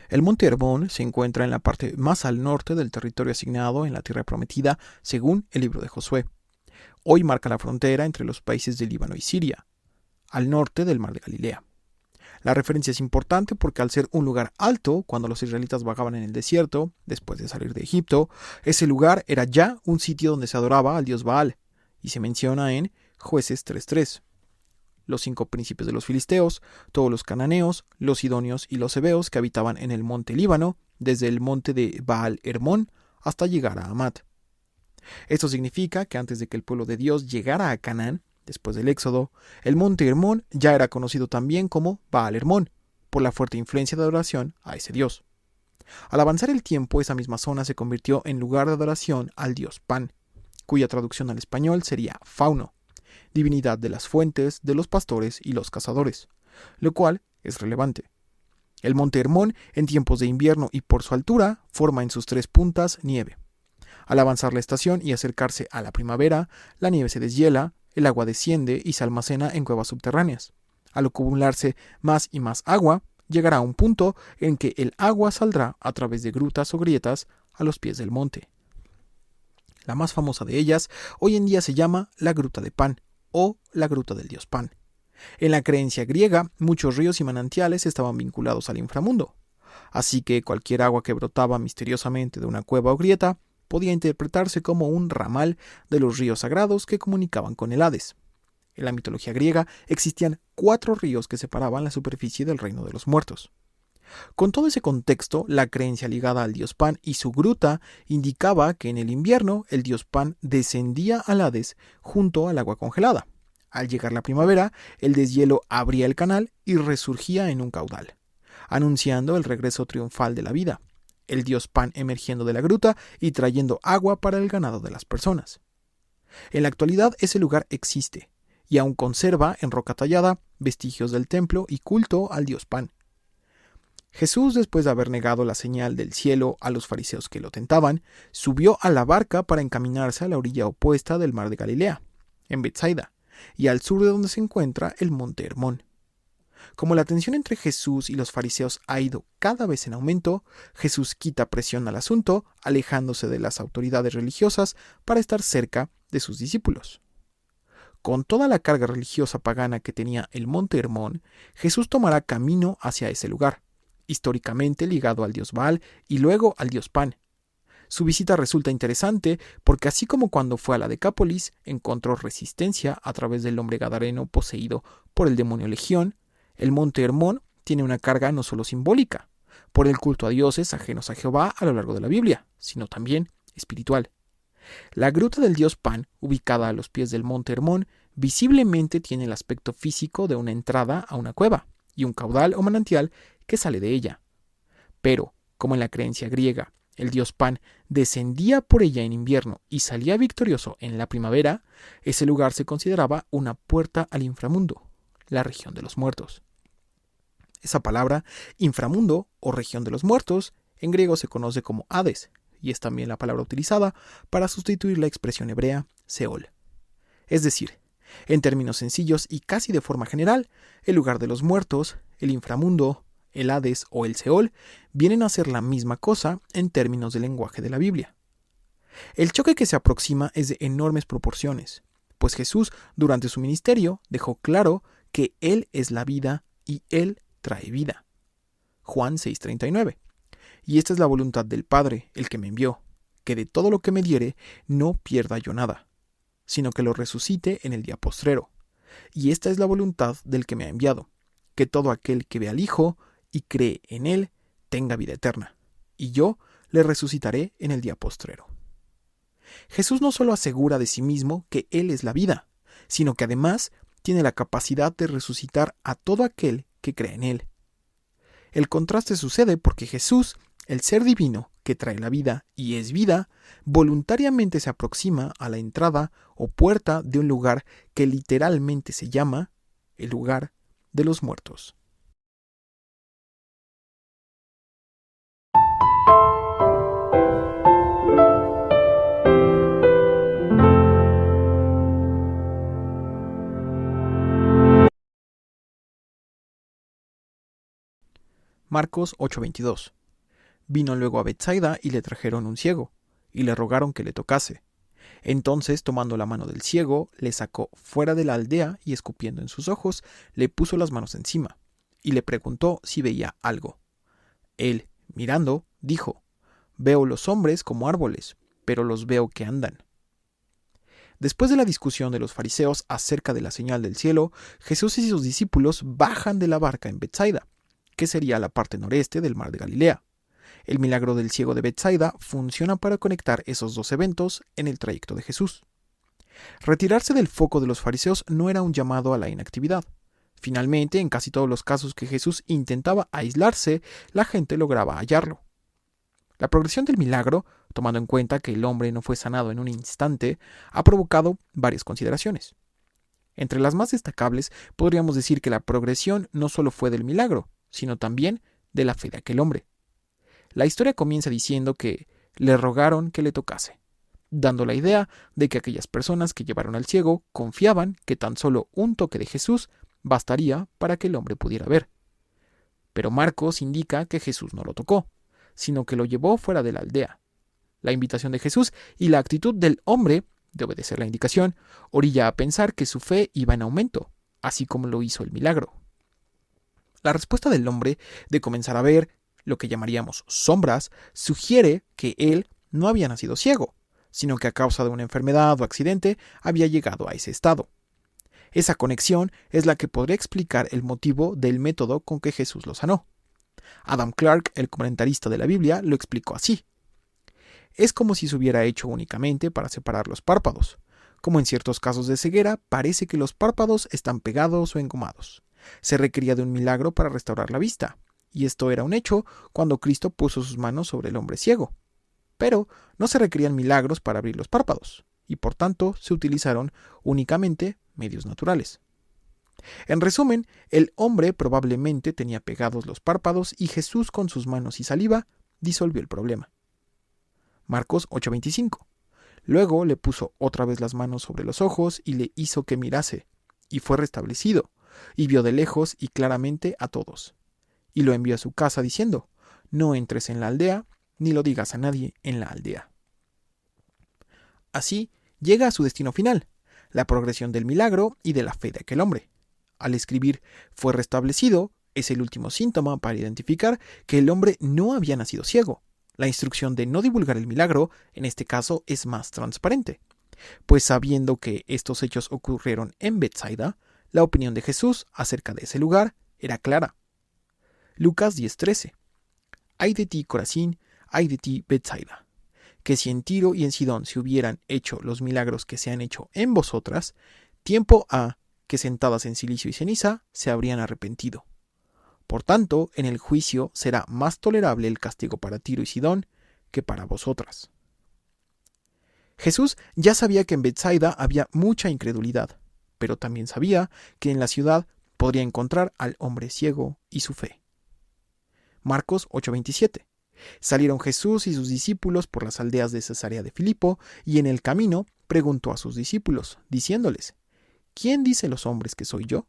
El monte Hermón se encuentra en la parte más al norte del territorio asignado en la tierra prometida, según el libro de Josué. Hoy marca la frontera entre los países de Líbano y Siria, al norte del mar de Galilea. La referencia es importante porque al ser un lugar alto, cuando los israelitas vagaban en el desierto, después de salir de Egipto, ese lugar era ya un sitio donde se adoraba al dios Baal, y se menciona en Jueces 3:3. Los 5 príncipes de los filisteos, todos los cananeos, los sidonios y los hebeos que habitaban en el monte Líbano, desde el monte de Baal Hermón hasta llegar a Hamat. Esto significa que antes de que el pueblo de Dios llegara a Canaán, después del Éxodo, el monte Hermón ya era conocido también como Baal Hermón, por la fuerte influencia de adoración a ese dios. Al avanzar el tiempo, esa misma zona se convirtió en lugar de adoración al dios Pan, cuya traducción al español sería Fauno, divinidad de las fuentes, de los pastores y los cazadores, lo cual es relevante. El monte Hermón, en tiempos de invierno y por su altura, forma en sus 3 puntas nieve. Al avanzar la estación y acercarse a la primavera, la nieve se deshiela, el agua desciende y se almacena en cuevas subterráneas. Al acumularse más y más agua, llegará a un punto en que el agua saldrá a través de grutas o grietas a los pies del monte. La más famosa de ellas hoy en día se llama la Gruta de Pan o la Gruta del Dios Pan. En la creencia griega, muchos ríos y manantiales estaban vinculados al inframundo, así que cualquier agua que brotaba misteriosamente de una cueva o grieta podía interpretarse como un ramal de los ríos sagrados que comunicaban con el Hades. En la mitología griega existían 4 ríos que separaban la superficie del reino de los muertos. Con todo ese contexto, la creencia ligada al dios Pan y su gruta indicaba que en el invierno el dios Pan descendía al Hades junto al agua congelada. Al llegar la primavera, el deshielo abría el canal y resurgía en un caudal, anunciando el regreso triunfal de la vida, el dios Pan emergiendo de la gruta y trayendo agua para el ganado de las personas. En la actualidad ese lugar existe, y aún conserva en roca tallada vestigios del templo y culto al dios Pan. Jesús, después de haber negado la señal del cielo a los fariseos que lo tentaban, subió a la barca para encaminarse a la orilla opuesta del mar de Galilea, en Betsaida, y al sur de donde se encuentra el monte Hermón. Como la tensión entre Jesús y los fariseos ha ido cada vez en aumento, Jesús quita presión al asunto, alejándose de las autoridades religiosas para estar cerca de sus discípulos. Con toda la carga religiosa pagana que tenía el monte Hermón, Jesús tomará camino hacia ese lugar, históricamente ligado al dios Baal y luego al dios Pan. Su visita resulta interesante porque así como cuando fue a la Decápolis encontró resistencia a través del hombre gadareno poseído por el demonio Legión, el monte Hermón tiene una carga no solo simbólica, por el culto a dioses ajenos a Jehová a lo largo de la Biblia, sino también espiritual. La gruta del dios Pan, ubicada a los pies del monte Hermón, visiblemente tiene el aspecto físico de una entrada a una cueva y un caudal o manantial que sale de ella. Pero, como en la creencia griega, el dios Pan descendía por ella en invierno y salía victorioso en la primavera, ese lugar se consideraba una puerta al inframundo, la región de los muertos. Esa palabra, inframundo o región de los muertos, en griego se conoce como Hades, y es también la palabra utilizada para sustituir la expresión hebrea Seol. Es decir, en términos sencillos y casi de forma general, el lugar de los muertos, el inframundo, el Hades o el Seol vienen a ser la misma cosa en términos del lenguaje de la Biblia. El choque que se aproxima es de enormes proporciones, pues Jesús durante su ministerio dejó claro que Él es la vida y Él trae vida. Juan 6:39. Y esta es la voluntad del Padre, el que me envió, que de todo lo que me diere no pierda yo nada, sino que lo resucite en el día postrero. Y esta es la voluntad del que me ha enviado, que todo aquel que ve al Hijo y cree en Él tenga vida eterna, y yo le resucitaré en el día postrero. Jesús no solo asegura de sí mismo que Él es la vida, sino que además tiene la capacidad de resucitar a todo aquel que cree en Él. El contraste sucede porque Jesús, el ser divino que trae la vida y es vida, voluntariamente se aproxima a la entrada o puerta de un lugar que literalmente se llama el lugar de los muertos. Marcos 8:22. Vino luego a Betsaida y le trajeron un ciego, y le rogaron que le tocase. Entonces, tomando la mano del ciego, le sacó fuera de la aldea y escupiendo en sus ojos, le puso las manos encima, y le preguntó si veía algo. Él, mirando, dijo: Veo los hombres como árboles, pero los veo que andan. Después de la discusión de los fariseos acerca de la señal del cielo, Jesús y sus discípulos bajan de la barca en Betsaida, que sería la parte noreste del mar de Galilea. El milagro del ciego de Betsaida funciona para conectar esos dos eventos en el trayecto de Jesús. Retirarse del foco de los fariseos no era un llamado a la inactividad. Finalmente, en casi todos los casos que Jesús intentaba aislarse, la gente lograba hallarlo. La progresión del milagro, tomando en cuenta que el hombre no fue sanado en un instante, ha provocado varias consideraciones. Entre las más destacables, podríamos decir que la progresión no solo fue del milagro, sino también de la fe de aquel hombre. La historia comienza diciendo que le rogaron que le tocase, dando la idea de que aquellas personas que llevaron al ciego confiaban que tan solo un toque de Jesús bastaría para que el hombre pudiera ver. Pero Marcos indica que Jesús no lo tocó, sino que lo llevó fuera de la aldea. La invitación de Jesús y la actitud del hombre de obedecer la indicación orilla a pensar que su fe iba en aumento, así como lo hizo el milagro. La respuesta del hombre de comenzar a ver lo que llamaríamos sombras sugiere que él no había nacido ciego, sino que a causa de una enfermedad o accidente había llegado a ese estado. Esa conexión es la que podría explicar el motivo del método con que Jesús lo sanó. Adam Clarke, el comentarista de la Biblia, lo explicó así. Es como si se hubiera hecho únicamente para separar los párpados. Como en ciertos casos de ceguera, parece que los párpados están pegados o engomados. Se requería de un milagro para restaurar la vista, y esto era un hecho cuando Cristo puso sus manos sobre el hombre ciego. Pero no se requerían milagros para abrir los párpados, y por tanto se utilizaron únicamente medios naturales. En resumen, el hombre probablemente tenía pegados los párpados y Jesús con sus manos y saliva disolvió el problema. Marcos 8:25. Luego le puso otra vez las manos sobre los ojos y le hizo que mirase, y fue restablecido, y vio de lejos y claramente a todos. Y lo envió a su casa diciendo: No entres en la aldea, ni lo digas a nadie en la aldea. Así llega a su destino final, la progresión del milagro y de la fe de aquel hombre. Al escribir fue restablecido, es el último síntoma para identificar que el hombre no había nacido ciego. La instrucción de no divulgar el milagro, en este caso, es más transparente, pues sabiendo que estos hechos ocurrieron en Betsaida, la opinión de Jesús acerca de ese lugar era clara. Lucas 10:13. Ay de ti, Corazín, ay de ti, Betsaida, que si en Tiro y en Sidón se hubieran hecho los milagros que se han hecho en vosotras, tiempo ha que sentadas en cilicio y ceniza se habrían arrepentido. Por tanto, en el juicio será más tolerable el castigo para Tiro y Sidón que para vosotras. Jesús ya sabía que en Betsaida había mucha incredulidad, pero también sabía que en la ciudad podría encontrar al hombre ciego y su fe. Marcos 8:27. Salieron Jesús y sus discípulos por las aldeas de Cesarea de Filipo, y en el camino preguntó a sus discípulos, diciéndoles: ¿Quién dice los hombres que soy yo?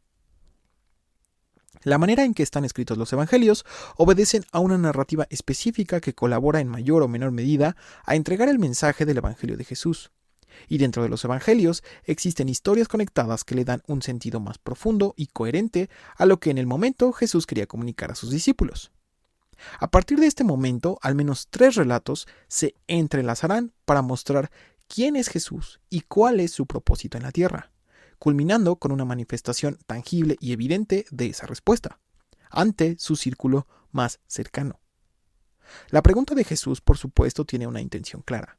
La manera en que están escritos los evangelios obedecen a una narrativa específica que colabora en mayor o menor medida a entregar el mensaje del evangelio de Jesús. Y dentro de los evangelios existen historias conectadas que le dan un sentido más profundo y coherente a lo que en el momento Jesús quería comunicar a sus discípulos. A partir de este momento, al menos 3 relatos se entrelazarán para mostrar quién es Jesús y cuál es su propósito en la tierra, culminando con una manifestación tangible y evidente de esa respuesta, ante su círculo más cercano. La pregunta de Jesús, por supuesto, tiene una intención clara: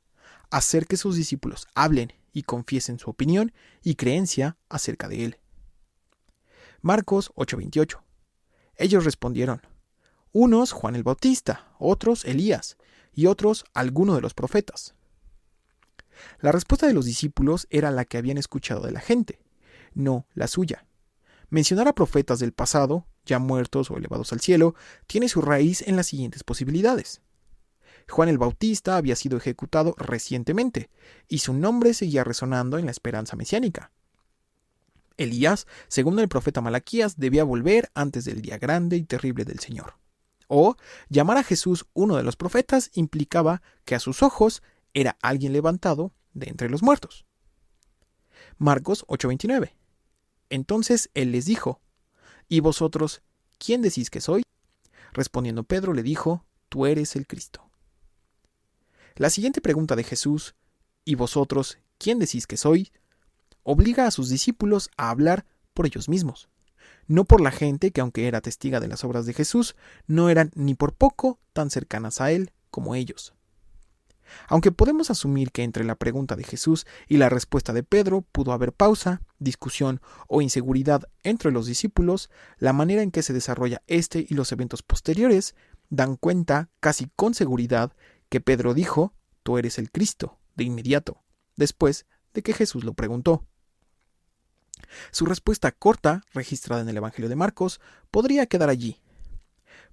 hacer que sus discípulos hablen y confiesen su opinión y creencia acerca de él. Marcos 8:28. Ellos respondieron: unos Juan el Bautista, otros Elías, y otros alguno de los profetas. La respuesta de los discípulos era la que habían escuchado de la gente, no la suya. Mencionar a profetas del pasado, ya muertos o elevados al cielo, tiene su raíz en las siguientes posibilidades. Juan el Bautista había sido ejecutado recientemente, y su nombre seguía resonando en la esperanza mesiánica. Elías, según el profeta Malaquías, debía volver antes del día grande y terrible del Señor. O llamar a Jesús uno de los profetas implicaba que a sus ojos era alguien levantado de entre los muertos. Marcos 8:29. Entonces él les dijo: ¿Y vosotros, quién decís que soy? Respondiendo Pedro le dijo: Tú eres el Cristo. La siguiente pregunta de Jesús: ¿Y vosotros, quién decís que soy?, obliga a sus discípulos a hablar por ellos mismos, no por la gente que, aunque era testiga de las obras de Jesús, no eran ni por poco tan cercanas a él como ellos. Aunque podemos asumir que entre la pregunta de Jesús y la respuesta de Pedro pudo haber pausa, discusión o inseguridad entre los discípulos, la manera en que se desarrolla este y los eventos posteriores dan cuenta casi con seguridad que Pedro dijo: Tú eres el Cristo, de inmediato, después de que Jesús lo preguntó. Su respuesta corta, registrada en el Evangelio de Marcos, podría quedar allí.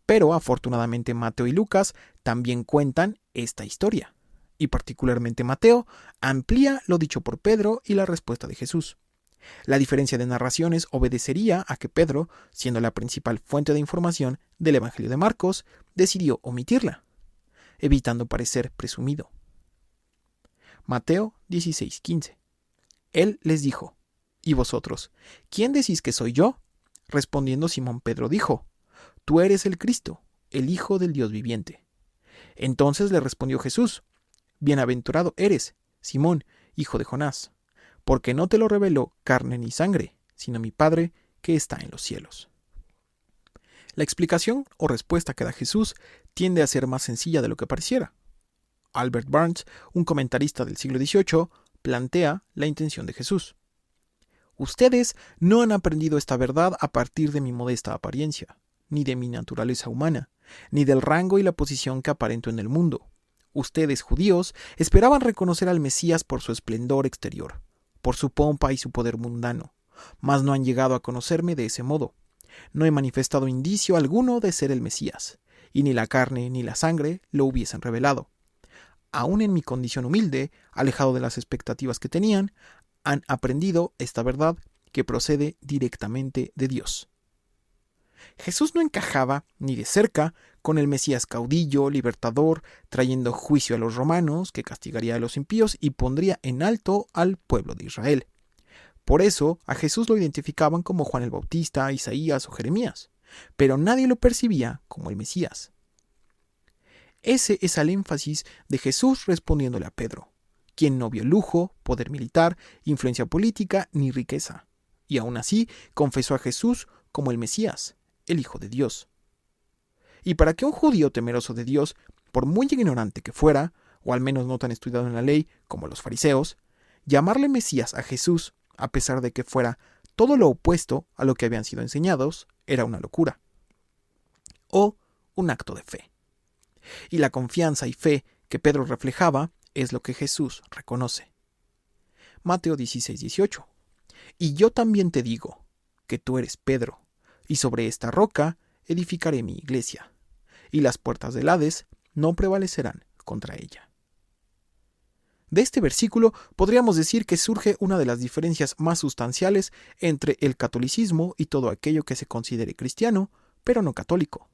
Pero afortunadamente Mateo y Lucas también cuentan esta historia. Y particularmente Mateo amplía lo dicho por Pedro y la respuesta de Jesús. La diferencia de narraciones obedecería a que Pedro, siendo la principal fuente de información del Evangelio de Marcos, decidió omitirla, evitando parecer presumido. Mateo 16:15. Él les dijo: ¿Y vosotros, quién decís que soy yo? Respondiendo Simón Pedro dijo: Tú eres el Cristo, el Hijo del Dios viviente. Entonces le respondió Jesús: Bienaventurado eres, Simón, hijo de Jonás, porque no te lo reveló carne ni sangre, sino mi Padre que está en los cielos. La explicación o respuesta que da Jesús tiende a ser más sencilla de lo que pareciera. Albert Barnes, un comentarista del siglo XVIII, plantea la intención de Jesús. Ustedes no han aprendido esta verdad a partir de mi modesta apariencia, ni de mi naturaleza humana, ni del rango y la posición que aparento en el mundo. Ustedes, judíos, esperaban reconocer al Mesías por su esplendor exterior, por su pompa y su poder mundano, mas no han llegado a conocerme de ese modo. No he manifestado indicio alguno de ser el Mesías, y ni la carne ni la sangre lo hubiesen revelado. Aún en mi condición humilde, alejado de las expectativas que tenían, han aprendido esta verdad que procede directamente de Dios. Jesús no encajaba ni de cerca con el Mesías caudillo, libertador, trayendo juicio a los romanos, que castigaría a los impíos y pondría en alto al pueblo de Israel. Por eso a Jesús lo identificaban como Juan el Bautista, Isaías o Jeremías, pero nadie lo percibía como el Mesías. Ese es el énfasis de Jesús respondiéndole a Pedro, quien no vio lujo, poder militar, influencia política ni riqueza, y aún así confesó a Jesús como el Mesías, el Hijo de Dios. Y para que un judío temeroso de Dios, por muy ignorante que fuera, o al menos no tan estudiado en la ley como los fariseos, llamarle Mesías a Jesús, a pesar de que fuera todo lo opuesto a lo que habían sido enseñados, era una locura, o un acto de fe. Y la confianza y fe que Pedro reflejaba es lo que Jesús reconoce. Mateo 16:18. Y yo también te digo que tú eres Pedro, y sobre esta roca edificaré mi iglesia, y las puertas del Hades no prevalecerán contra ella. De este versículo podríamos decir que surge una de las diferencias más sustanciales entre el catolicismo y todo aquello que se considere cristiano, pero no católico.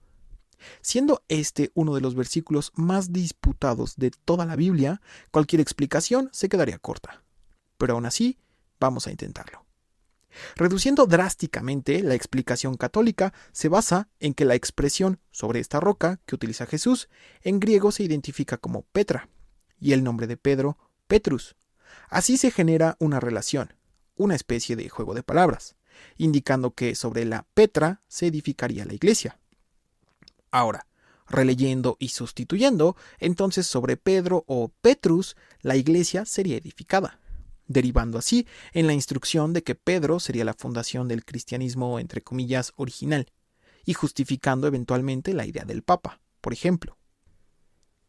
Siendo este uno de los versículos más disputados de toda la Biblia, cualquier explicación se quedaría corta. Pero aún así, vamos a intentarlo. Reduciendo drásticamente, la explicación católica se basa en que la expresión sobre esta roca que utiliza Jesús en griego se identifica como Petra, y el nombre de Pedro, Petrus. Así se genera una relación, una especie de juego de palabras, indicando que sobre la Petra se edificaría la iglesia. Ahora, releyendo y sustituyendo, entonces sobre Pedro o Petrus la iglesia sería edificada, derivando así en la instrucción de que Pedro sería la fundación del cristianismo, entre comillas, original, y justificando eventualmente la idea del Papa, por ejemplo.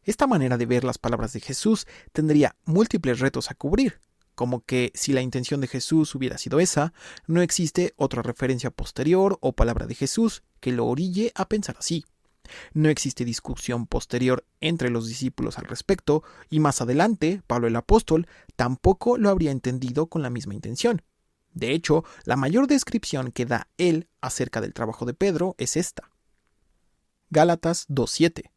Esta manera de ver las palabras de Jesús tendría múltiples retos a cubrir, como que si la intención de Jesús hubiera sido esa, no existe otra referencia posterior o palabra de Jesús que lo orille a pensar así. No existe discusión posterior entre los discípulos al respecto, y más adelante, Pablo el apóstol tampoco lo habría entendido con la misma intención. De hecho, la mayor descripción que da él acerca del trabajo de Pedro es esta. Gálatas 2:7.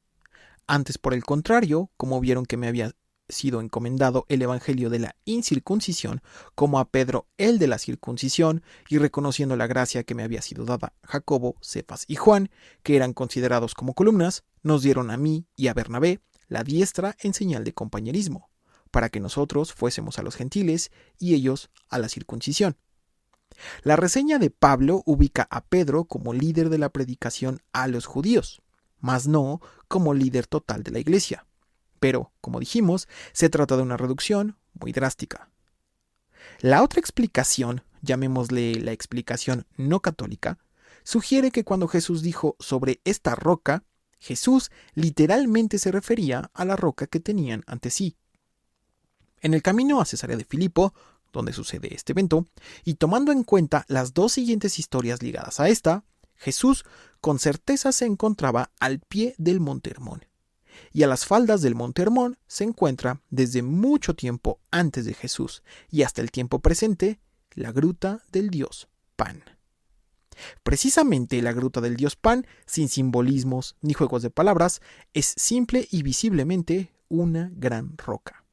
Antes, por el contrario, como vieron que me había sido encomendado el evangelio de la incircuncisión, como a Pedro el de la circuncisión, y reconociendo la gracia que me había sido dada a Jacobo, Cefas y Juan, que eran considerados como columnas, nos dieron a mí y a Bernabé la diestra en señal de compañerismo, para que nosotros fuésemos a los gentiles y ellos a la circuncisión. La reseña de Pablo ubica a Pedro como líder de la predicación a los judíos, mas no como líder total de la iglesia. Pero, como dijimos, se trata de una reducción muy drástica. La otra explicación, llamémosle la explicación no católica, sugiere que cuando Jesús dijo sobre esta roca, Jesús literalmente se refería a la roca que tenían ante sí. En el camino a Cesarea de Filipo, donde sucede este evento, y tomando en cuenta las dos siguientes historias ligadas a esta, Jesús con certeza se encontraba al pie del Monte Hermón. Y a las faldas del Monte Hermón se encuentra desde mucho tiempo antes de Jesús y hasta el tiempo presente la gruta del dios Pan. Precisamente la gruta del dios Pan, sin simbolismos ni juegos de palabras, es simple y visiblemente una gran roca.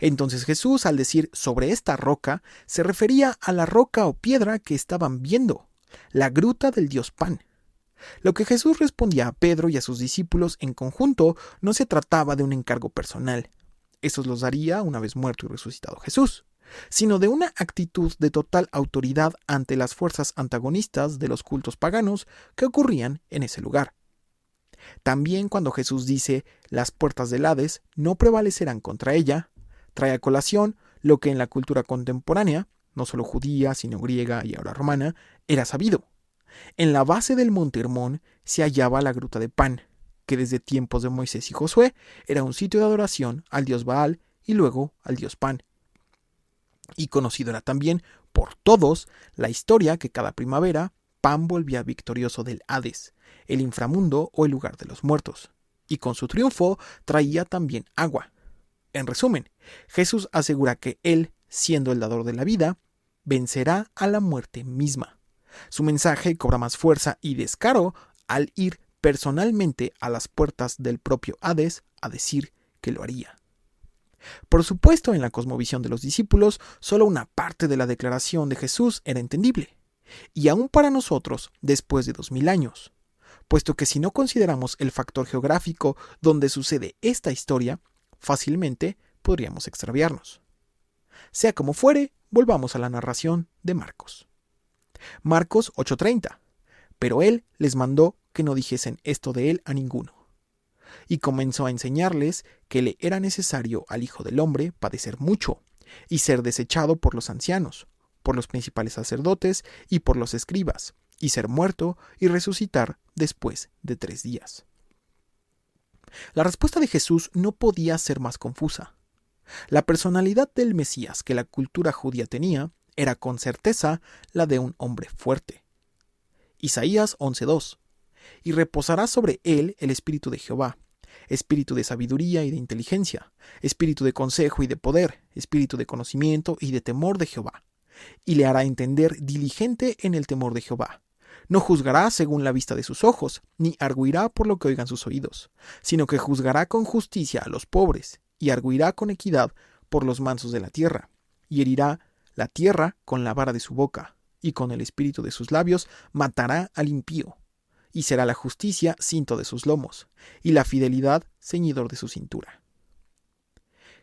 Entonces Jesús, al decir sobre esta roca, se refería a la roca o piedra que estaban viendo, la gruta del dios Pan. Lo que Jesús respondía a Pedro y a sus discípulos en conjunto no se trataba de un encargo personal, esos los daría una vez muerto y resucitado Jesús, sino de una actitud de total autoridad ante las fuerzas antagonistas de los cultos paganos que ocurrían en ese lugar. También cuando Jesús dice las puertas del Hades no prevalecerán contra ella, trae a colación lo que en la cultura contemporánea, no solo judía, sino griega y ahora romana, era sabido. En la base del Monte Hermón se hallaba la gruta de Pan, que desde tiempos de Moisés y Josué era un sitio de adoración al dios Baal y luego al dios Pan. Y conocido era también por todos la historia que cada primavera Pan volvía victorioso del Hades, el inframundo o el lugar de los muertos, y con su triunfo traía también agua. En resumen, Jesús asegura que Él, siendo el dador de la vida, vencerá a la muerte misma. Su mensaje cobra más fuerza y descaro al ir personalmente a las puertas del propio Hades a decir que lo haría. Por supuesto, en la cosmovisión de los discípulos, solo una parte de la declaración de Jesús era entendible, y aún para nosotros, después de 2000 años, puesto que si no consideramos el factor geográfico donde sucede esta historia, fácilmente podríamos extraviarnos. Sea como fuere, volvamos a la narración de Marcos. Marcos 8:30. Pero él les mandó que no dijesen esto de él a ninguno. Y comenzó a enseñarles que le era necesario al Hijo del Hombre padecer mucho, y ser desechado por los ancianos, por los principales sacerdotes y por los escribas, y ser muerto y resucitar después de 3 días. La respuesta de Jesús no podía ser más confusa. La personalidad del Mesías que la cultura judía tenía era con certeza la de un hombre fuerte. Isaías 11:2. Y reposará sobre él el espíritu de Jehová, espíritu de sabiduría y de inteligencia, espíritu de consejo y de poder, espíritu de conocimiento y de temor de Jehová. Y le hará entender diligente en el temor de Jehová. No juzgará según la vista de sus ojos, ni arguirá por lo que oigan sus oídos, sino que juzgará con justicia a los pobres, y arguirá con equidad por los mansos de la tierra, y herirá la tierra con la vara de su boca, y con el espíritu de sus labios matará al impío, y será la justicia cinto de sus lomos, y la fidelidad ceñidor de su cintura.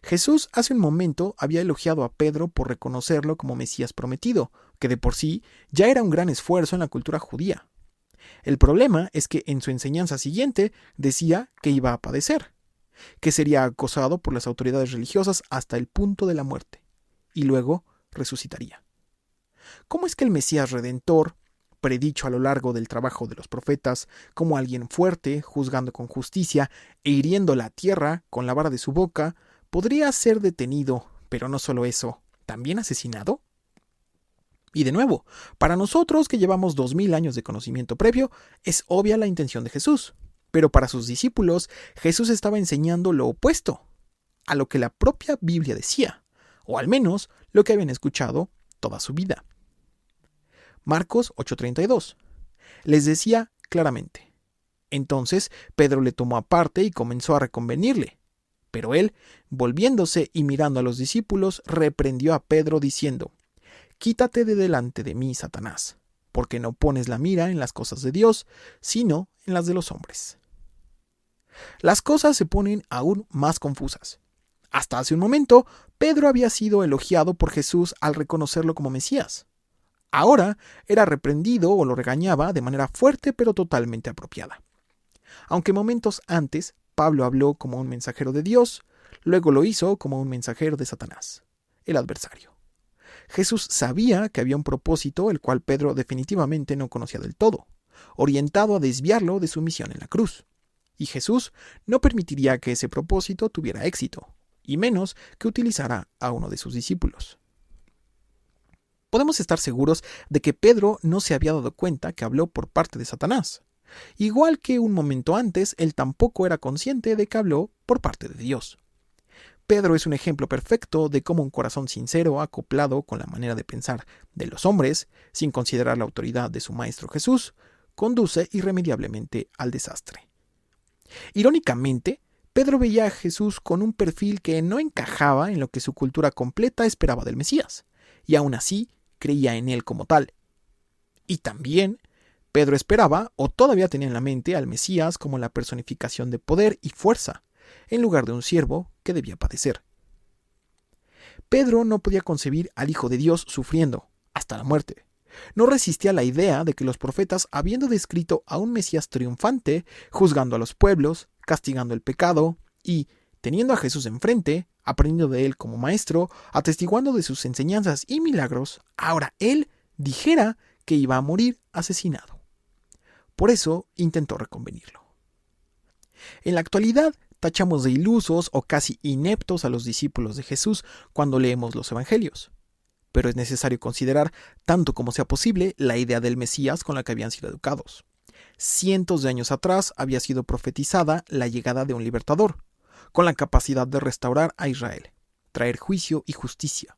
Jesús hace un momento había elogiado a Pedro por reconocerlo como Mesías prometido, que de por sí ya era un gran esfuerzo en la cultura judía. El problema es que en su enseñanza siguiente decía que iba a padecer, que sería acosado por las autoridades religiosas hasta el punto de la muerte, y luego resucitaría. ¿Cómo es que el Mesías Redentor, predicho a lo largo del trabajo de los profetas como alguien fuerte, juzgando con justicia e hiriendo la tierra con la vara de su boca, podría ser detenido, pero no solo eso, también asesinado? Y de nuevo, para nosotros que llevamos 2000 años de conocimiento previo, es obvia la intención de Jesús, pero para sus discípulos, Jesús estaba enseñando lo opuesto a lo que la propia Biblia decía, o al menos lo que habían escuchado toda su vida. Marcos 8:32. Les decía claramente: Entonces Pedro le tomó aparte y comenzó a reconvenirle. Pero él, volviéndose y mirando a los discípulos, reprendió a Pedro diciendo: «Quítate de delante de mí, Satanás, porque no pones la mira en las cosas de Dios, sino en las de los hombres». Las cosas se ponen aún más confusas. Hasta hace un momento, Pedro había sido elogiado por Jesús al reconocerlo como Mesías. Ahora era reprendido o lo regañaba de manera fuerte pero totalmente apropiada. Aunque momentos antes Pablo habló como un mensajero de Dios, luego lo hizo como un mensajero de Satanás, el adversario. Jesús sabía que había un propósito el cual Pedro definitivamente no conocía del todo, orientado a desviarlo de su misión en la cruz. Y Jesús no permitiría que ese propósito tuviera éxito, y menos que utilizara a uno de sus discípulos. Podemos estar seguros de que Pedro no se había dado cuenta que habló por parte de Satanás. Igual que un momento antes, él tampoco era consciente de que habló por parte de Dios. Pedro es un ejemplo perfecto de cómo un corazón sincero, acoplado con la manera de pensar de los hombres, sin considerar la autoridad de su Maestro Jesús, conduce irremediablemente al desastre. Irónicamente, Pedro veía a Jesús con un perfil que no encajaba en lo que su cultura completa esperaba del Mesías, y aún así creía en él como tal. Y también Pedro esperaba, o todavía tenía en la mente, al Mesías como la personificación de poder y fuerza, en lugar de un siervo que debía padecer. Pedro no podía concebir al Hijo de Dios sufriendo, hasta la muerte. No resistía la idea de que los profetas, habiendo descrito a un Mesías triunfante, juzgando a los pueblos, castigando el pecado y, teniendo a Jesús enfrente, aprendiendo de él como maestro, atestiguando de sus enseñanzas y milagros, ahora él dijera que iba a morir asesinado. Por eso intentó reconvenirlo. En la actualidad, tachamos de ilusos o casi ineptos a los discípulos de Jesús cuando leemos los evangelios. Pero es necesario considerar, tanto como sea posible, la idea del Mesías con la que habían sido educados. Cientos de años atrás había sido profetizada la llegada de un libertador, con la capacidad de restaurar a Israel, traer juicio y justicia.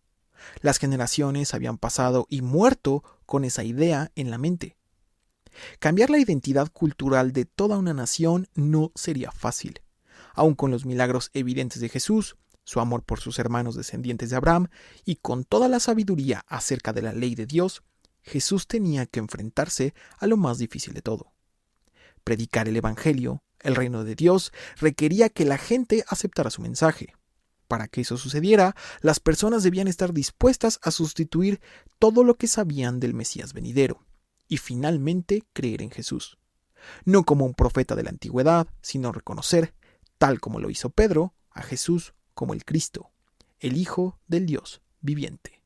Las generaciones habían pasado y muerto con esa idea en la mente. Cambiar la identidad cultural de toda una nación no sería fácil. Aun con los milagros evidentes de Jesús, su amor por sus hermanos descendientes de Abraham y con toda la sabiduría acerca de la ley de Dios, Jesús tenía que enfrentarse a lo más difícil de todo. Predicar el Evangelio, el reino de Dios, requería que la gente aceptara su mensaje. Para que eso sucediera, las personas debían estar dispuestas a sustituir todo lo que sabían del Mesías venidero y finalmente creer en Jesús. No como un profeta de la antigüedad, sino reconocer, tal como lo hizo Pedro, a Jesús como el Cristo, el Hijo del Dios viviente.